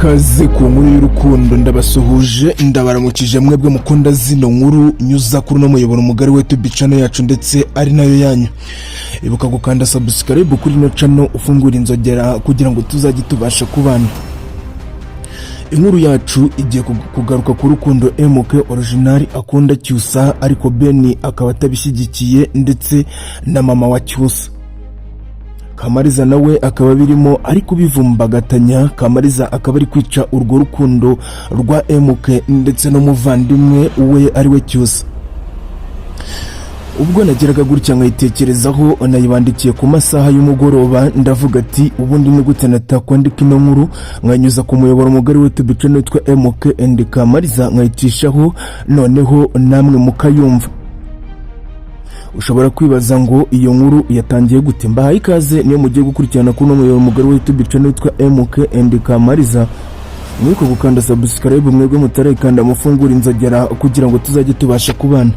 ikaze ku nkuru y'urukundo ndabasuhuje ndabaramukije mwebwe mukunda zino nkuru nyuza kuri no muyoboro mugari we YouTube channel yacu ndetse ari nayo yanyu. Ibuka gukanda subscribe kuri no channel ufungura inzogera kugira ngo tuzajye tubasha kubana. Inkuru yacu igiye kugaruka ku rukundo MK original akunda Cyusa ariko Beni akaba atabishyigikiye ndetse na mama wa Cyusa. Kamariza nawe akaba birimo ari kubivumbagatanya. Kamariza akaba ari kwica urwo rukundo rwa MK ndetse no muvandimwe we ari we Cyusa. Ubwo nageraga gutya nkayitekerezaho nayibandikiye ku masaha y'umugoroba ndavuga ati ubundi ni gute natakwandika ino nkuru nkanyuza ku muyoboro mugari we YouTube channel yitwa MK and Kamariza nkayicishaho noneho namwe mukayumva. Ushobora kwibaza ngo iyo nkuru yatangiye gute? Mbahaye ikaze niyo mugiye gukurikirana kuri no muyoboro mugari we YouTube channel yitwa MK and Kamariza. Mwiko gukanda subscribe mwebwe mutarayikanda mufungura inzogera kugira ngo tuzajye tubasha kubana.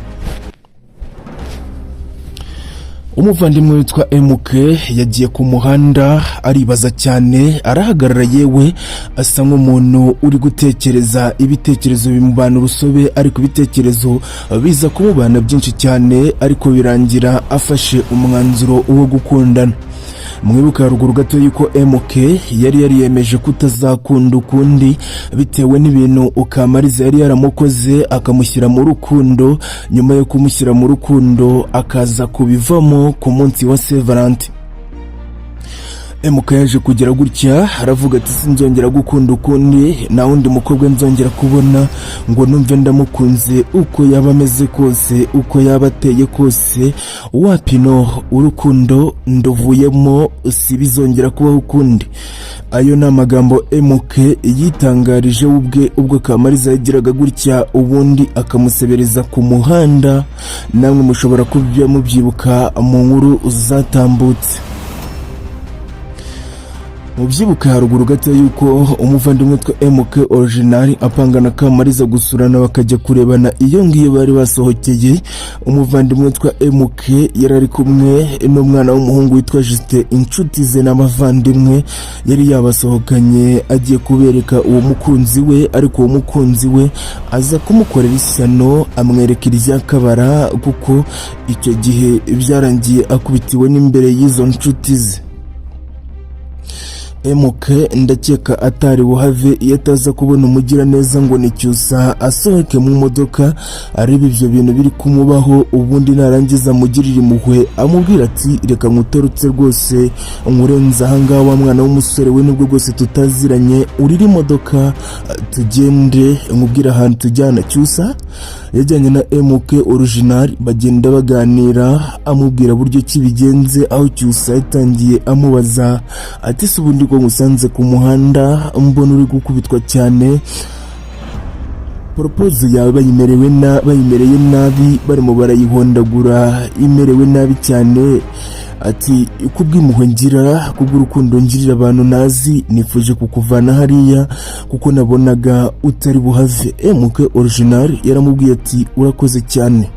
Umuvandimwe witwa MK yagiye ku muhanda aribaza cyane, arahagarara yewe asa nk'umuntu uri gutekereza ibitekerezo bimubana urusobe, ariko ibitekerezo biza kumubana byinshi cyane ariko birangira afashe umwanzuro wo gukundana. Mwibuka haruguru gato yuko MK yari yariyemeje kutazakunda ukundi bitewe n'ibintu Kamariza yari yaramukoze akamushyira mu rukundo. Nyuma yo kumushyira mu rukundo akaza kubivamo ku munsi wa Saint Valentin. MK yaje kugira gutya aravuga ati sinzongera gukunda ukundi, na wundi mukobwa nzongera kubona ngo numve ndamukunze uko yaba ameze kose, uko yaba ateye kose. Wapino urukundo nduvuyemo sibizongera kubaho ukundi. Ayo ni amagambo MK yitangarije ubwo Kamariza yagiraga gutya ubundi akamusebereza ku muhanda. Namwe mushobora kubya mubyibuka mu nkuru zatambutse. Mubyibuka haruguru gato yuko umuvandimwe witwa MK original apangana Kamariza gusurana bakajya kurebana iyo ngiyo bari basohokeye. Umuvandimwe witwa MK yarari kumwe n'umwana w'umuhungu witwa Justin, inshuti ze n'abavandimwe yari yabasohokanye agiye kubereka uwo mukunzi we, ariko uwo mukunzi we aza kumukorera ishyano amwerekera iryakabara kuko icyo gihe byarangiye akubitiwe n'imbere y'izo nshuti ze. MK ndakeka atari buhave iyo ataza kubona umugira neza ngo ni Cyusa asohoke mu modoka areba ibyo bintu biri kumubaho, ubundi narangiza amugirira impuhwe amubwira ati reka nkutorutse rwose nkurenza ahangaha wa mwana w'umusore we nubwo rwose tutaziranye, urira imodoka tugende nkubwira ahantu tujyana. Cyusa yajyanye na MK original bagenda baganira amubwira buryo kibigenze, aho Cyusa yatangiye amubaza ati se ubundi ko ngusanze ku muhanda mbona uri gukubitwa cyane, propose yawe bayimereye nabi, barimo barayihondagura imerewe nabi cyane. Ati kubw'impuhwe ngira, kubw'urukundo ngirira abantu nazi, nifuje kukuvana hariya kuko nabonaga utari buhave. MK original yaramubwiye ati urakoze cyane,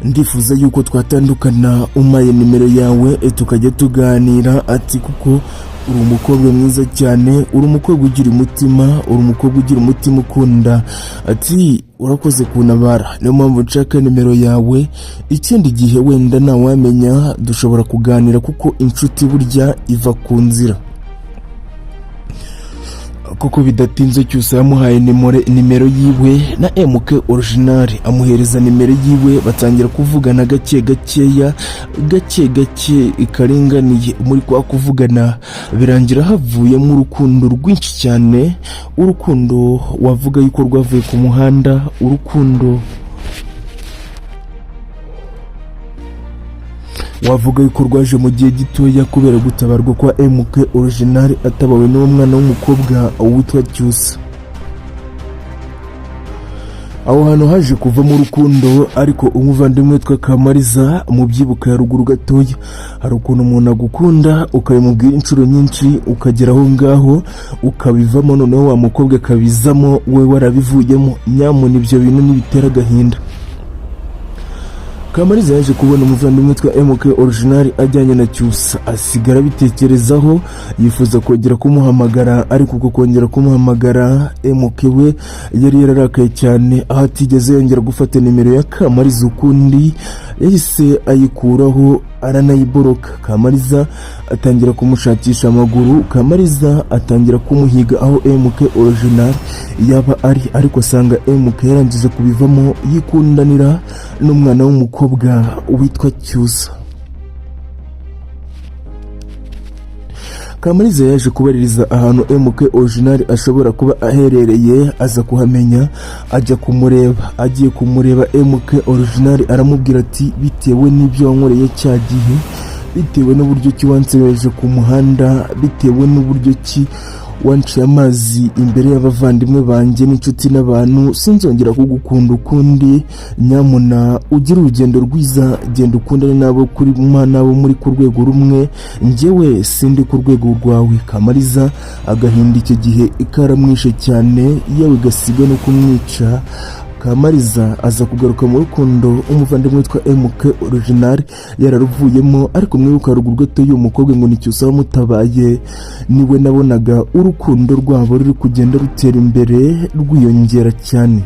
ndifuza yuko twatandukana umpaye nimero yawe tukajya tuganira. Ati kuko uri umukobwa mwiza cyane, uri umukobwa ugira umutima, uri umukobwa ugira umutima ukunda. Ati urakoze kuntabara, niyo mpamvu nshaka nimero yawe, ikindi gihe wenda ntawamenya dushobora kuganira kuko inshuti burya iva ku nzira. Kuko bidatinze Cyusa yamuhaye nimero yiwe na MK original amuhereza nimero yiwe, batangira kuvugana gake ikaringaniye. Muri kwa kuvugana birangira havuyemo urukundo rwinshi cyane, urukundo wavuga yuko rwavuye ku muhanda, urukundo wavuga yuko rwaje mu gihe gitoya kubera gutabarwa kwa MK original atabawe n'uwo mwana w'umukobwa witwa Cyusa. Aho hantu haje kuvamo urukundo, ariko umuvandimwe witwa Kamariza mubyibuka haruguru gatoya hari ukuntu umuntu agukunda ukabimubwira inshuro nyinshi ukagera aho ngaho ukabivamo, noneho wa mukobwa akabizamo we warabivuyemo. Nyamuna ibyo bintu nibitera agahinda. Kamariza yaje kubona umuvandimwe witwa MK Original ajyanye na Cyusa, asigara bitekerezaho yifuza kongera kumuhamagara, ariko uko kongera kumuhamagara MK we yari yararakaye cyane, aho atigeze yongera gufata nimero ya Kamariza ukundi, yahise ayikuraho aranayiboroka. Kamariza atangira kumushakisha amaguru, Kamariza atangira kumuhiga aho MK Original yaba ari, ariko asanga MK yarangije kubivamo yikundanira n'umwana w'umukobwa witwa Cyusa. Kamariza yaje kubaririza ahantu MK Original ashobora kuba aherereye, aza kuhamenya ajya kumureba. Agiye kumureba MK Original aramubwira ati bitewe n'ibyo wankoreye cya gihe, bitewe n'uburyo ki wansebeje ku muhanda, bitewe n'uburyo ki wanciye amazi imbere y'abavandimwe banjye n'inshuti n'abantu, sinzongera kugukunda ukundi. Nyamuna ugira urugendo rwiza, genda ukundane nabo kuri nabo muri ku rwego rumwe, njyewe sindi ku rwego rwawe. Kamariza agahinda icyo gihe ikaramwishe cyane, yewe gasiga no kumwica. Kamariza aza kugaruka mu rukundo umuvandimwe witwa MK Original yararuvuyemo, ariko mwibuka ruguru gato y'uwo mukobwa ngo ni Cyusa wamutabaye, niwe nabonaga urukundo rwabo ruri kugenda rutera imbere rwiyongera cyane.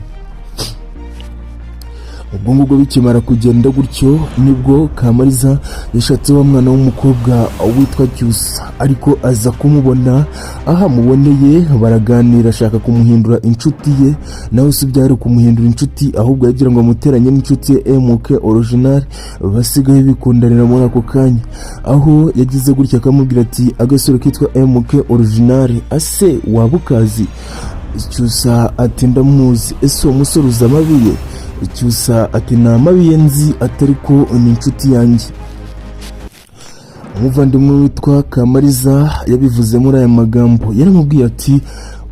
Ubwo ngubwo bikimara kugenda gutyo, nibwo Kamariza yashatse wa mwana w'umukobwa witwa Cyusa, ariko aza kumubona, aho amuboneye baraganira, ashaka kumuhindura inshuti ye, nawe si byari kumuhindura inshuti, ahubwo yagira ngo amuteranye n'inshuti ye MK Original, basigaye bikundanira muri ako kanya. Aho yagize gutya akamubwira ati agasore kitwa MK Original ase wabukazi? Cyusa ati ndamuzi. Ese uwo musore uzi amabi ye? Cyusa ati nta mabi ye nzi, atari ko ni inshuti yanjye. Umuvandimwe witwa Kamariza yabivuze muri aya magambo, yaramubwiye ati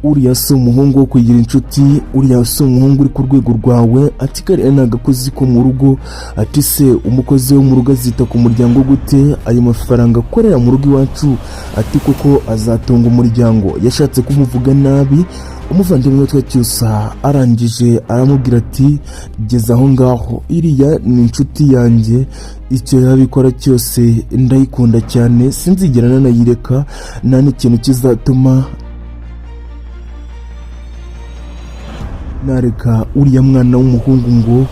uriya si umuhungu wo kugira inshuti, uriya si umuhungu uri ku rwego rwawe, ati kariya ni agakozi ko mu rugo, ati se umukozi wo mu rugo azita ku muryango gute? Ayo mafaranga akorera mu rugo iwacu, ati koko azatunga umuryango. Yashatse kumuvuga nabi. Umuvandimwe witwa Cyusa arangije aramubwira ati geza aho ngaho, iriya ni inshuti yanjye, icyo yabikora cyose ndayikunda cyane, sinzigera nanayireka, nta n'ikintu kizatuma nareka uriya mwana w'umuhungu ngo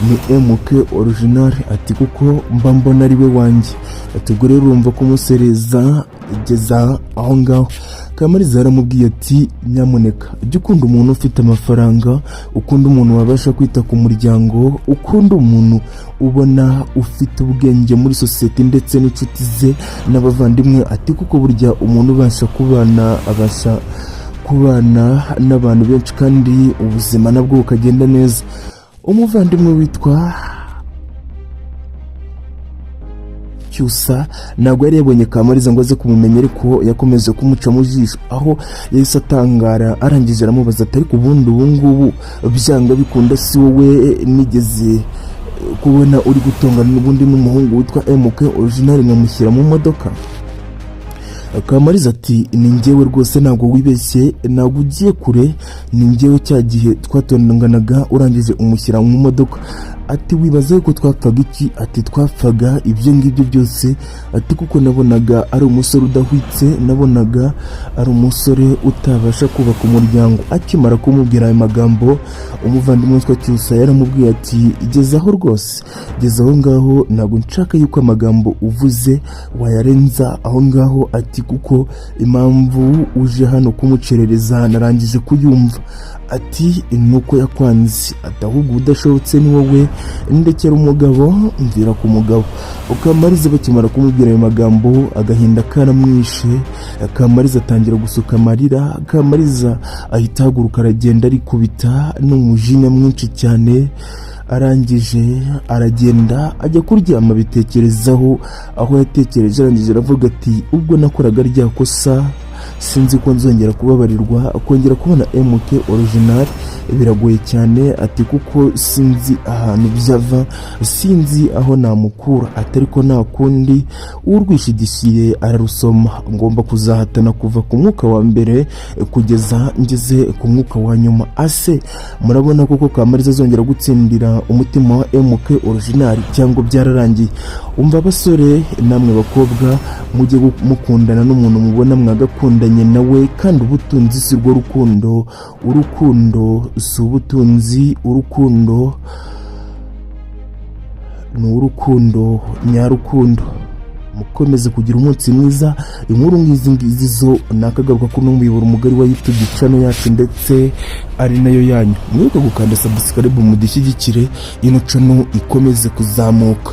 ni MK Original, ati kuko mba mbona ari we wanjye. Ati ubwo rero urumva kumusereza, geza aho ngaho. Kamariza yaramubwiye ati nyamuneka jya ukunda umuntu ufite amafaranga, ukunda umuntu wabasha kwita ku muryango, ukunda umuntu ubona ufite ubwenge muri sosiyete ndetse n'inshuti ze n'abavandimwe, ati kuko burya umuntu ubasha kubana n'abantu benshi kandi ubuzima nabwo bukagenda neza. Umuvandimwe witwa Cyusa ntabwo yari yabonye Kamariza ngo aze kumumenya, ariko yakomeje kumuca mu jisho, aho yahise atangara. Arangije aramubaza ati ariko ubundi ubu ngubu byanga bikunda si wowe nigeze kubona uri gutongana n'ubundi n'umuhungu witwa MK Original nkamushyira mu modoka? Kamariza ati ni njyewe rwose, ntabwo wibeshye, ntabwo ugiye kure, ni njyewe cya gihe twatonganaga urangije umushyira mu modoka. Ati wibaza yuko twapfaga iki? Ati twapfaga ibyo ngibyo byose, ati kuko nabonaga ari umusore udahwitse, nabonaga ari umusore utabasha kubaka umuryango. Akimara kumubwira ayo magambo, umuvandimwe witwa Cyusa yaramubwiye ati gezaho rwose, gezaho ngaho, ntabwo nshaka yuko amagambo uvuze wayarenza aho ngaho. Ati kuko impamvu uje hano kumucerereza narangije kuyumva. Ati nuko yakwanze, ati ahubwo udashobotse ni wowe, ndekera umugabo mvira ku mugabo. Kamariza bakimara kumubwira ayo magambo, agahinda karamwishe. Kamariza atangira gusuka amarira. Kamariza ahita ahaguruka aragenda arikubita n'umujinya mwinshi cyane. Arangije aragenda ajya kuryama bitekerezaho, aho yatekereje arangije aravuga ati ubwo nakoraga rya kosa sinzi ko nzongera kubabarirwa kongera kubona MK original biragoye cyane ati kuko sinzi ahantu byava sinzi aho namukura atari ko nta kundi urwishidishiye ararusoma ngomba kuzahatana kuva ku mwuka wa mbere kugeza ngeze ku mwuka wa nyuma ase murabona koko Kamariza azongera gutsindira umutima wa MK original cyangwa byararangiye umva abasore namwe bakobwa mujye mukundana n'umuntu mubona mwagakundanye nawe kandi ubutunzi si rwo rukundo urukundo si ubutunzi urukundo ni urukundo nyarukundo mukomeze kugira umunsi mwiza inkuru ngizi zo nakagaruka ko n'umuyoboro mugari wa YouTube channel yacu ndetse ari nayo yanyu mwibuke gukanda subscribe mudishyigikire ino channel ikomeze kuzamuka.